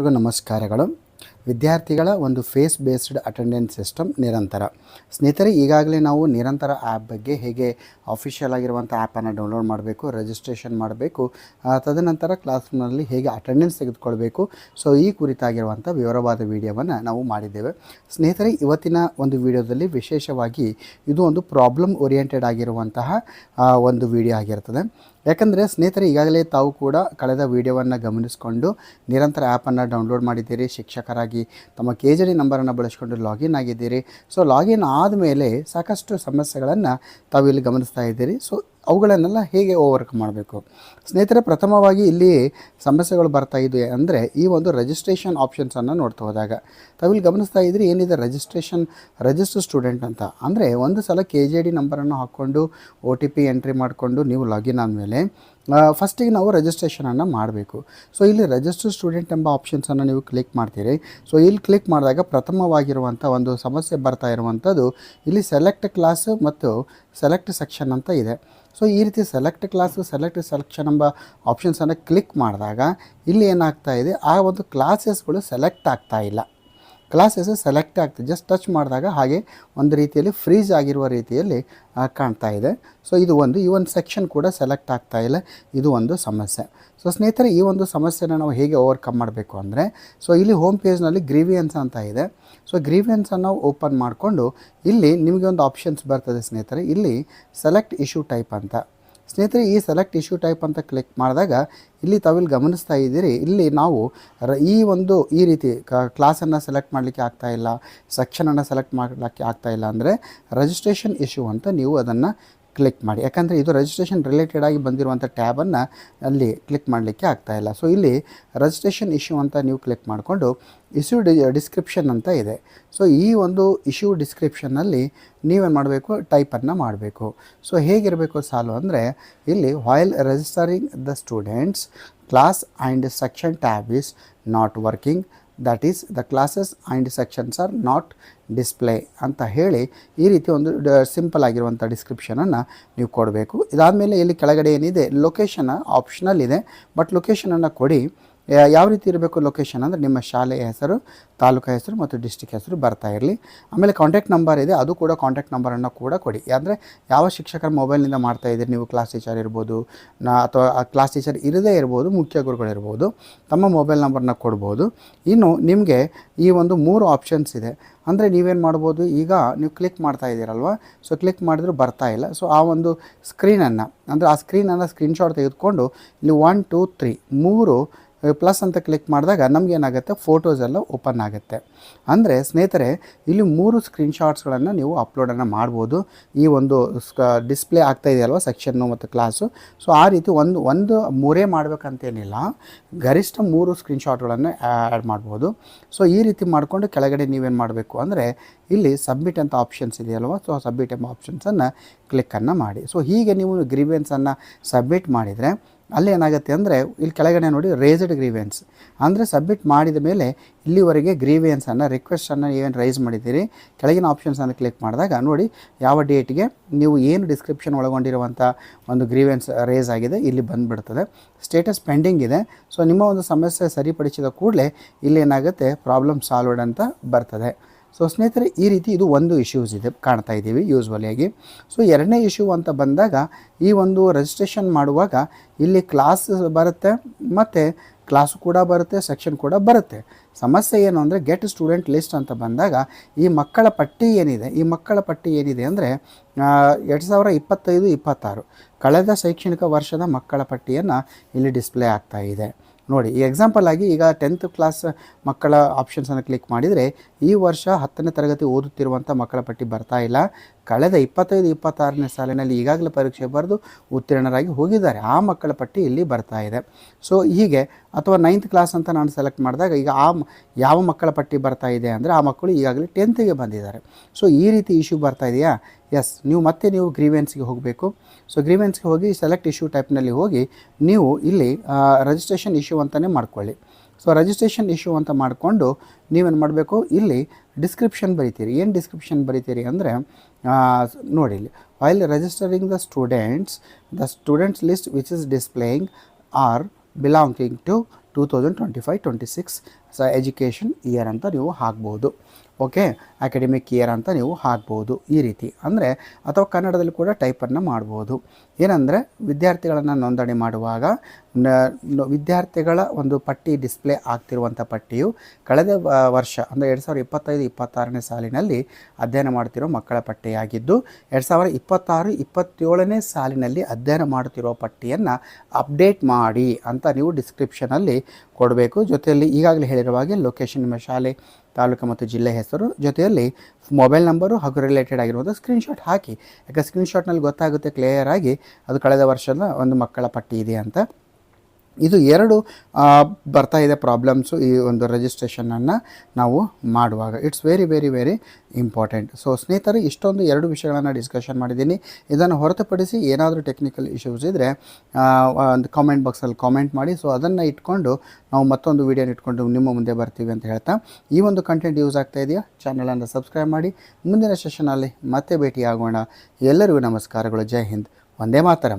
ನಮಸ್ಕಾರಗಳು. ವಿದ್ಯಾರ್ಥಿಗಳ ಒಂದು ಫೇಸ್ ಬೇಸ್ಡ್ ಅಟೆಂಡೆನ್ಸ್ ಸಿಸ್ಟಮ್ ನಿರಂತರ. ಸ್ನೇಹಿತರೆ, ಈಗಾಗಲೇ ನಾವು ನಿರಂತರ ಆ್ಯಪ್ ಬಗ್ಗೆ ಹೇಗೆ ಅಫಿಷಿಯಲ್ ಆಗಿರುವಂಥ ಆ್ಯಪನ್ನು ಡೌನ್ಲೋಡ್ ಮಾಡಬೇಕು, ರಿಜಿಸ್ಟ್ರೇಷನ್ ಮಾಡಬೇಕು, ತದನಂತರ ಕ್ಲಾಸ್ನಲ್ಲಿ ಹೇಗೆ ಅಟೆಂಡೆನ್ಸ್ ತೆಗೆದುಕೊಳ್ಬೇಕು, ಸೊ ಈ ಕುರಿತಾಗಿರುವಂಥ ವಿವರವಾದ ವಿಡಿಯೋವನ್ನು ನಾವು ಮಾಡಿದ್ದೇವೆ. ಸ್ನೇಹಿತರೆ, ಇವತ್ತಿನ ಒಂದು ವಿಡಿಯೋದಲ್ಲಿ ವಿಶೇಷವಾಗಿ ಇದು ಒಂದು ಪ್ರಾಬ್ಲಮ್ ಓರಿಯೆಂಟೆಡ್ ಆಗಿರುವಂತಹ ಒಂದು ವಿಡಿಯೋ ಆಗಿರ್ತದೆ. ಯಾಕಂದರೆ ಸ್ನೇಹಿತರೆ, ಈಗಾಗಲೇ ತಾವು ಕೂಡ ಕಳೆದ ವಿಡಿಯೋವನ್ನು ಗಮನಿಸಿಕೊಂಡು ನಿರಂತರ ಆ್ಯಪನ್ನು ಡೌನ್ಲೋಡ್ ಮಾಡಿದ್ದೀರಿ. ಶಿಕ್ಷಕರಾಗಿ ತಮ್ಮ KJD ನಂಬರನ್ನು ಬಳಸಿಕೊಂಡು ಲಾಗಿನ್ ಆಗಿದ್ದೀರಿ. ಸೊ ಲಾಗಿನ್ ಆದಮೇಲೆ ಸಾಕಷ್ಟು ಸಮಸ್ಯೆಗಳನ್ನು ತಾವು ಇಲ್ಲಿ ಗಮನಿಸ್ತಾ ಇದ್ದೀರಿ. ಸೊ ಅವುಗಳನ್ನೆಲ್ಲ ಹೇಗೆ ಓವರ್ಕಮ್ ಮಾಡಬೇಕು ಸ್ನೇಹಿತರೆ? ಪ್ರಥಮವಾಗಿ ಇಲ್ಲಿ ಸಮಸ್ಯೆಗಳು ಬರ್ತಾ ಇದೆ ಅಂದರೆ ಈ ಒಂದು ರಿಜಿಸ್ಟ್ರೇಷನ್ ಆಪ್ಷನ್ಸನ್ನು ನೋಡ್ತಾ ಹೋದಾಗ ತಾವಿಲ್ಲಿ ಗಮನಿಸ್ತಾ ಇದ್ರಿ ಏನಿದೆ ರಿಜಿಸ್ಟರ್ ಸ್ಟೂಡೆಂಟ್ ಅಂತ. ಅಂದರೆ ಒಂದು ಸಲ KJD ನಂಬರನ್ನು ಹಾಕ್ಕೊಂಡು OTP ಎಂಟ್ರಿ ಮಾಡಿಕೊಂಡು ನೀವು ಲಾಗಿನ್ ಆದಮೇಲೆ ಫಸ್ಟಿಗೆ ನಾವು ರಿಜಿಸ್ಟ್ರೇಷನನ್ನು ಮಾಡಬೇಕು. ಸೊ ಇಲ್ಲಿ ರಿಜಿಸ್ಟರ್ ಸ್ಟೂಡೆಂಟ್ ಎಂಬ ಆಪ್ಷನ್ಸನ್ನು ನೀವು ಕ್ಲಿಕ್ ಮಾಡ್ತೀರಿ. ಸೊ ಇಲ್ಲಿ ಕ್ಲಿಕ್ ಮಾಡಿದಾಗ ಪ್ರಥಮವಾಗಿರುವಂಥ ಒಂದು ಸಮಸ್ಯೆ ಬರ್ತಾ ಇರುವಂಥದ್ದು ಇಲ್ಲಿ ಸೆಲೆಕ್ಟ್ ಕ್ಲಾಸ್ ಮತ್ತು ಸೆಲೆಕ್ಟ್ ಸೆಕ್ಷನ್ ಅಂತ ಇದೆ. ಸೊ ಈ ರೀತಿ ಸೆಲೆಕ್ಟ್ ಕ್ಲಾಸು ಸೆಲೆಕ್ಟ್ ಸೆಲೆಕ್ಷನ್ ಎಂಬ ಆಪ್ಷನ್ಸನ್ನು ಕ್ಲಿಕ್ ಮಾಡಿದಾಗ ಇಲ್ಲಿ ಏನಾಗ್ತಾ ಇದೆ, ಆ ಒಂದು ಕ್ಲಾಸಸ್ಗಳು ಸೆಲೆಕ್ಟ್ ಆಗ್ತಾ ಇಲ್ಲ. ಕ್ಲಾಸಸ್ ಸೆಲೆಕ್ಟ್ ಆಗ್ತದೆ, ಜಸ್ಟ್ ಟಚ್ ಮಾಡಿದಾಗ ಹಾಗೆ ಒಂದು ರೀತಿಯಲ್ಲಿ ಫ್ರೀಜ್ ಆಗಿರುವ ರೀತಿಯಲ್ಲಿ ಕಾಣ್ತಾ ಇದೆ. ಸೊ ಇದು ಈ ಒಂದು ಸೆಕ್ಷನ್ ಕೂಡ ಸೆಲೆಕ್ಟ್ ಆಗ್ತಾ ಇಲ್ಲ. ಇದು ಒಂದು ಸಮಸ್ಯೆ. ಸೊ ಸ್ನೇಹಿತರೆ, ಈ ಒಂದು ಸಮಸ್ಯೆನ ನಾವು ಹೇಗೆ ಓವರ್ಕಮ್ ಮಾಡಬೇಕು ಅಂದರೆ, ಸೊ ಇಲ್ಲಿ ಹೋಮ್ ಪೇಜ್ನಲ್ಲಿ ಗ್ರೀವಿಯನ್ಸ್ ಅಂತ ಇದೆ. ಸೊ ಗ್ರೀವಿಯನ್ಸನ್ನು ಓಪನ್ ಮಾಡಿಕೊಂಡು ಇಲ್ಲಿ ನಿಮಗೆ ಒಂದು ಆಪ್ಷನ್ಸ್ ಬರ್ತದೆ ಸ್ನೇಹಿತರೆ. ಇಲ್ಲಿ ಸೆಲೆಕ್ಟ್ ಇಶ್ಯೂ ಟೈಪ್ ಅಂತ. ಸ್ನೇಹಿತರೆ, ಈ ಸೆಲೆಕ್ಟ್ ಇಶ್ಯೂ ಟೈಪ್ ಅಂತ ಕ್ಲಿಕ್ ಮಾಡಿದಾಗ ಇಲ್ಲಿ ತಾವಿಲ್ಲಿ ಗಮನಿಸ್ತಾ ಇದ್ದೀರಿ, ಇಲ್ಲಿ ನಾವು ಈ ರೀತಿ ಕ್ಲಾಸನ್ನು ಸೆಲೆಕ್ಟ್ ಮಾಡಲಿಕ್ಕೆ ಆಗ್ತಾಯಿಲ್ಲ, ಸೆಕ್ಷನನ್ನು ಸೆಲೆಕ್ಟ್ ಮಾಡಲಿಕ್ಕೆ ಆಗ್ತಾಯಿಲ್ಲ ಅಂದರೆ ರಿಜಿಸ್ಟ್ರೇಷನ್ ಇಶ್ಯೂ ಅಂತ ನೀವು ಅದನ್ನು ಕ್ಲಿಕ್ ಮಾಡಿ. ಯಾಕಂದರೆ ಇದು ರಿಜಿಸ್ಟ್ರೇಷನ್ ರಿಲೇಟೆಡ್ ಆಗಿ ಬಂದಿರುವಂಥ ಟ್ಯಾಬನ್ನು ಅಲ್ಲಿ ಕ್ಲಿಕ್ ಮಾಡಲಿಕ್ಕೆ ಆಗ್ತಾಯಿಲ್ಲ. ಸೊ ಇಲ್ಲಿ ರಿಜಿಸ್ಟ್ರೇಷನ್ ಇಶ್ಯೂ ಅಂತ ನೀವು ಕ್ಲಿಕ್ ಮಾಡಿಕೊಂಡು ಇಶ್ಯೂ ಡಿಸ್ಕ್ರಿಪ್ಷನ್ ಅಂತ ಇದೆ. ಸೊ ಈ ಒಂದು ಇಶ್ಯೂ ಡಿಸ್ಕ್ರಿಪ್ಷನ್ನಲ್ಲಿ ನೀವೇನು ಮಾಡಬೇಕು, ಟೈಪನ್ನು ಮಾಡಬೇಕು. ಸೊ ಹೇಗಿರಬೇಕು ಸಾಲು ಅಂದರೆ ಇಲ್ಲಿ while registering the students class and section tab is not working, that is the classes and sections are not display ಅಂತ ಹೇಳಿ ಈ ರೀತಿ ಒಂದು ಸಿಂಪಲ್ ಆಗಿರುವಂಥ ಡಿಸ್ಕ್ರಿಪ್ಷನನ್ನು ನೀವು ಕೊಡಬೇಕು. ಇದಾದಮೇಲೆ ಇಲ್ಲಿ ಕೆಳಗಡೆ ಏನಿದೆ ಲೊಕೇಶನ್ ಆಪ್ಷನಲ್ ಇದೆ, ಬಟ್ ಲೊಕೇಶನನ್ನು ಕೊಡಿ. ಯಾವ ರೀತಿ ಇರಬೇಕು ಲೊಕೇಶನ್ ಅಂದರೆ ನಿಮ್ಮ ಶಾಲೆಯ ಹೆಸರು, ತಾಲೂಕು ಹೆಸರು ಮತ್ತು ಡಿಸ್ಟಿಕ್ ಹೆಸರು ಬರ್ತಾ ಇರಲಿ. ಆಮೇಲೆ ಕಾಂಟ್ಯಾಕ್ಟ್ ನಂಬರ್ ಇದೆ, ಅದು ಕೂಡ ಕಾಂಟ್ಯಾಕ್ಟ್ ನಂಬರನ್ನು ಕೂಡ ಕೊಡಿ. ಅಂದರೆ ಯಾವ ಶಿಕ್ಷಕರ ಮೊಬೈಲ್ನಿಂದ ಮಾಡ್ತಾ ಇದ್ದೀರಿ, ನೀವು ಕ್ಲಾಸ್ ಟೀಚರ್ ಇರ್ಬೋದು ಅಥವಾ ಕ್ಲಾಸ್ ಟೀಚರ್ ಇರದೇ ಇರ್ಬೋದು, ಮುಖ್ಯ ಗುರುಗಳಿರ್ಬೋದು, ತಮ್ಮ ಮೊಬೈಲ್ ನಂಬರ್ನ ಕೊಡ್ಬೋದು. ಇನ್ನು ನಿಮಗೆ ಈ ಒಂದು 3 ಆಪ್ಷನ್ಸ್ ಇದೆ. ಅಂದರೆ ನೀವೇನು ಮಾಡ್ಬೋದು, ಈಗ ನೀವು ಕ್ಲಿಕ್ ಮಾಡ್ತಾ ಇದ್ದೀರಲ್ವ, ಸೊ ಕ್ಲಿಕ್ ಮಾಡಿದ್ರು ಬರ್ತಾ ಇಲ್ಲ. ಸೊ ಆ ಒಂದು ಸ್ಕ್ರೀನನ್ನು ಅಂದರೆ ಆ ಸ್ಕ್ರೀನ್ಶಾಟ್ ತೆಗೆದುಕೊಂಡು ಇಲ್ಲಿ 1 2 3 3 ಪ್ಲಸ್ ಅಂತ ಕ್ಲಿಕ್ ಮಾಡಿದಾಗ ನಮಗೇನಾಗುತ್ತೆ, ಫೋಟೋಸ್ ಎಲ್ಲ ಓಪನ್ ಆಗುತ್ತೆ. ಅಂದರೆ ಸ್ನೇಹಿತರೆ, ಇಲ್ಲಿ 3 ಸ್ಕ್ರೀನ್ಶಾಟ್ಸ್ಗಳನ್ನು ನೀವು ಅಪ್ಲೋಡನ್ನು ಮಾಡ್ಬೋದು. ಈ ಒಂದು ಡಿಸ್ಪ್ಲೇ ಆಗ್ತಾ ಇದೆಯಲ್ವ ಸೆಕ್ಷನ್ನು ಮತ್ತು ಕ್ಲಾಸು. ಸೊ ಆ ರೀತಿ ಒಂದು 3 ಮಾಡಬೇಕಂತೇನಿಲ್ಲ, ಗರಿಷ್ಠ 3 ಸ್ಕ್ರೀನ್ಶಾಟ್ಗಳನ್ನು ಆ್ಯಡ್ ಮಾಡ್ಬೋದು. ಸೊ ಈ ರೀತಿ ಮಾಡಿಕೊಂಡು ಕೆಳಗಡೆ ನೀವೇನು ಮಾಡಬೇಕು ಅಂದರೆ ಇಲ್ಲಿ ಸಬ್ಮಿಟ್ ಅಂತ ಆಪ್ಷನ್ಸ್ ಇದೆಯಲ್ವ, ಸೊ ಸಬ್ಮಿಟ್ ಎಂಬ ಆಪ್ಷನ್ಸನ್ನು ಕ್ಲಿಕ್ಕನ್ನು ಮಾಡಿ. ಸೊ ಹೀಗೆ ನೀವು ಗ್ರೀವೆನ್ಸನ್ನು ಸಬ್ಮಿಟ್ ಮಾಡಿದರೆ ಅಲ್ಲಿ ಏನಾಗುತ್ತೆ ಅಂದರೆ ಇಲ್ಲಿ ಕೆಳಗಡೆ ನೋಡಿ ರೇಸ್ಡ್ ಗ್ರೀವೆನ್ಸ್ ಅಂದರೆ ಸಬ್ಮಿಟ್ ಮಾಡಿದ ಮೇಲೆ ಇಲ್ಲಿವರೆಗೆ ಗ್ರೀವೆನ್ಸನ್ನು ರಿಕ್ವೆಸ್ಟನ್ನು ಏನು ರೈಸ್ ಮಾಡಿದ್ದೀರಿ, ಕೆಳಗಿನ ಆಪ್ಷನ್ಸನ್ನು ಕ್ಲಿಕ್ ಮಾಡಿದಾಗ ನೋಡಿ ಯಾವ ಡೇಟ್ಗೆ ನೀವು ಏನು ಡಿಸ್ಕ್ರಿಪ್ಷನ್ ಒಳಗೊಂಡಿರುವಂಥ ಒಂದು ಗ್ರೀವೆನ್ಸ್ ರೇಸ್ ಆಗಿದೆ ಇಲ್ಲಿ ಬಂದುಬಿಡ್ತದೆ. ಸ್ಟೇಟಸ್ ಪೆಂಡಿಂಗ್ ಇದೆ. ಸೊ ನಿಮ್ಮ ಒಂದು ಸಮಸ್ಯೆ ಸರಿಪಡಿಸಿದ ಕೂಡಲೇ ಇಲ್ಲಿ ಏನಾಗುತ್ತೆ, ಪ್ರಾಬ್ಲಮ್ ಸಾಲ್ವ್ಡ್ ಅಂತ ಬರ್ತದೆ. ಸೊ ಸ್ನೇಹಿತರೆ, ಈ ರೀತಿ ಇದು ಒಂದು ಇಶ್ಯೂಸ್ ಇದೆ ಕಾಣ್ತಾ ಇದ್ದೀವಿ ಯೂಸ್ವಲಿಯಾಗಿ. ಸೊ ಎರಡನೇ ಇಶ್ಯೂ ಅಂತ ಬಂದಾಗ ಈ ಒಂದು ರಿಜಿಸ್ಟ್ರೇಷನ್ ಮಾಡುವಾಗ ಇಲ್ಲಿ ಕ್ಲಾಸ್ ಬರುತ್ತೆ ಮತ್ತು ಕ್ಲಾಸು ಕೂಡ ಬರುತ್ತೆ, ಸೆಕ್ಷನ್ ಕೂಡ ಬರುತ್ತೆ. ಸಮಸ್ಯೆ ಏನು ಅಂದರೆ ಗೆಟ್ ಸ್ಟೂಡೆಂಟ್ ಲಿಸ್ಟ್ ಅಂತ ಬಂದಾಗ ಈ ಮಕ್ಕಳ ಪಟ್ಟಿ ಏನಿದೆ ಅಂದರೆ 2025-26 ಕಳೆದ ಶೈಕ್ಷಣಿಕ ವರ್ಷದ ಮಕ್ಕಳ ಪಟ್ಟಿಯನ್ನು ಇಲ್ಲಿ ಡಿಸ್ಪ್ಲೇ ಆಗ್ತಾ ಇದೆ. ನೋಡಿ, ಈ ಎಕ್ಸಾಂಪಲ್ ಆಗಿ ಈಗ 10th ಕ್ಲಾಸ್ ಮಕ್ಕಳ ಆಪ್ಷನ್ಸನ್ನು ಕ್ಲಿಕ್ ಮಾಡಿದರೆ ಈ ವರ್ಷ 10ನೇ ತರಗತಿ ಓದುತ್ತಿರುವಂಥ ಮಕ್ಕಳ ಪಟ್ಟಿ ಬರ್ತಾ ಇಲ್ಲ. ಕಳೆದ 25-26ನೇ ಸಾಲಿನಲ್ಲಿ ಈಗಾಗಲೇ ಪರೀಕ್ಷೆ ಬರೆದು ಉತ್ತೀರ್ಣರಾಗಿ ಹೋಗಿದ್ದಾರೆ, ಆ ಮಕ್ಕಳ ಪಟ್ಟಿ ಇಲ್ಲಿ ಬರ್ತಾ ಇದೆ. ಸೊ ಹೀಗೆ ಅಥವಾ 9th ಕ್ಲಾಸ್ ಅಂತ ನಾನು ಸೆಲೆಕ್ಟ್ ಮಾಡಿದಾಗ ಈಗ ಯಾವ ಮಕ್ಕಳ ಪಟ್ಟಿ ಬರ್ತಾ ಇದೆ ಅಂದರೆ ಆ ಮಕ್ಕಳು ಈಗಾಗಲೇ 10th ಬಂದಿದ್ದಾರೆ. ಸೊ ಈ ರೀತಿ ಇಶ್ಯೂ ಬರ್ತಾ ಇದೆಯಾ? ಎಸ್, ನೀವು ಗ್ರೀವೆನ್ಸ್ಗೆ ಹೋಗಬೇಕು. ಸೊ ಗ್ರೀವೆನ್ಸ್ಗೆ ಹೋಗಿ ಸೆಲೆಕ್ಟ್ ಇಶ್ಯೂ ಟೈಪ್ನಲ್ಲಿ ಹೋಗಿ ನೀವು ಇಲ್ಲಿ ರಿಜಿಸ್ಟ್ರೇಷನ್ ಇಶ್ಯೂ ಅಂತಲೇ ಮಾಡ್ಕೊಳ್ಳಿ. ಸೊ ರಿಜಿಸ್ಟ್ರೇಷನ್ ಇಶ್ಯೂ ಅಂತ ಮಾಡಿಕೊಂಡು ನೀವೇನು ಮಾಡಬೇಕು, ಇಲ್ಲಿ ಡಿಸ್ಕ್ರಿಪ್ಷನ್ ಬರಿತೀರಿ. ಏನು ಡಿಸ್ಕ್ರಿಪ್ಷನ್ ಬರಿತೀರಿ ಅಂದರೆ ನೋಡಿ, ಇಲ್ಲಿ while registering the students list which is displaying are belonging to 2025-26 education year ಅಂತ ನೀವು ಹಾಕ್ಬೋದು. ಓಕೆ, ಅಕಾಡೆಮಿಕ್ ಇಯರ್ ಅಂತ ನೀವು ಹಾಕ್ಬೋದು ಈ ರೀತಿ ಅಂದರೆ, ಅಥವಾ ಕನ್ನಡದಲ್ಲಿ ಕೂಡ ಟೈಪನ್ನು ಮಾಡ್ಬೋದು. ಏನಂದರೆ ವಿದ್ಯಾರ್ಥಿಗಳನ್ನು ನೋಂದಣಿ ಮಾಡುವಾಗ ವಿದ್ಯಾರ್ಥಿಗಳ ಒಂದು ಪಟ್ಟಿ ಡಿಸ್ಪ್ಲೇ ಆಗ್ತಿರುವಂಥ ಪಟ್ಟಿಯು ಕಳೆದ ವರ್ಷ ಅಂದರೆ 2025-26ನೇ ಸಾಲಿನಲ್ಲಿ ಅಧ್ಯಯನ ಮಾಡ್ತಿರೋ ಮಕ್ಕಳ ಪಟ್ಟಿಯಾಗಿದ್ದು, 2026-27ನೇ ಸಾಲಿನಲ್ಲಿ ಅಧ್ಯಯನ ಮಾಡುತ್ತಿರೋ ಪಟ್ಟಿಯನ್ನು ಅಪ್ಡೇಟ್ ಮಾಡಿ ಅಂತ ನೀವು ಡಿಸ್ಕ್ರಿಪ್ಷನಲ್ಲಿ ಕೊಡಬೇಕು. ಜೊತೆಯಲ್ಲಿ ಈಗಾಗಲೇ ಹೇಳಿರುವ ಹಾಗೆ ಲೊಕೇಶನ್, ನಿಮ್ಮ ಶಾಲೆ, ತಾಲೂಕು ಮತ್ತು ಜಿಲ್ಲೆ ಹೆಸರು, ಜೊತೆಯಲ್ಲಿ ಮೊಬೈಲ್ ನಂಬರು ಹಾಗೂ ರಿಲೇಟೆಡ್ ಆಗಿರುವಂಥ ಸ್ಕ್ರೀನ್ಶಾಟ್ ಹಾಕಿ. ಯಾಕೆ ಸ್ಕ್ರೀನ್ಶಾಟ್ನಲ್ಲಿ ಗೊತ್ತಾಗುತ್ತೆ ಕ್ಲಿಯರ್ ಆಗಿ ಅದು ಕಳೆದ ವರ್ಷದ ಒಂದು ಮಕ್ಕಳ ಪಟ್ಟಿ ಇದೆ ಅಂತ. ಇದು 2 ಬರ್ತಾ ಇದೆ ಪ್ರಾಬ್ಲಮ್ಸು ಈ ಒಂದು ರಿಜಿಸ್ಟ್ರೇಷನನ್ನು ನಾವು ಮಾಡುವಾಗ. It's very very very important. So ಸ್ನೇಹಿತರೆ, ಇಷ್ಟೊಂದು 2 ವಿಷಯಗಳನ್ನು ಡಿಸ್ಕಷನ್ ಮಾಡಿದ್ದೀನಿ. ಇದನ್ನು ಹೊರತುಪಡಿಸಿ ಏನಾದರೂ ಟೆಕ್ನಿಕಲ್ ಇಶ್ಯೂಸ್ ಇದ್ದರೆ ಒಂದು ಕಾಮೆಂಟ್ ಬಾಕ್ಸಲ್ಲಿ ಕಾಮೆಂಟ್ ಮಾಡಿ. ಸೊ ಅದನ್ನು ಇಟ್ಕೊಂಡು ನಾವು ಮತ್ತೊಂದು ವೀಡಿಯೋನ ಇಟ್ಕೊಂಡು ನಿಮ್ಮ ಮುಂದೆ ಬರ್ತೀವಿ ಅಂತ ಹೇಳ್ತಾ, ಈ ಒಂದು ಕಂಟೆಂಟ್ ಯೂಸ್ ಆಗ್ತಾ ಇದೆಯಾ, ಚಾನಲನ್ನು ಸಬ್ಸ್ಕ್ರೈಬ್ ಮಾಡಿ. ಮುಂದಿನ ಸೆಷನಲ್ಲಿ ಮತ್ತೆ ಭೇಟಿಯಾಗೋಣ. ಎಲ್ಲರಿಗೂ ನಮಸ್ಕಾರಗಳು. ಜೈ ಹಿಂದ್, ವಂದೇ ಮಾತರಂ.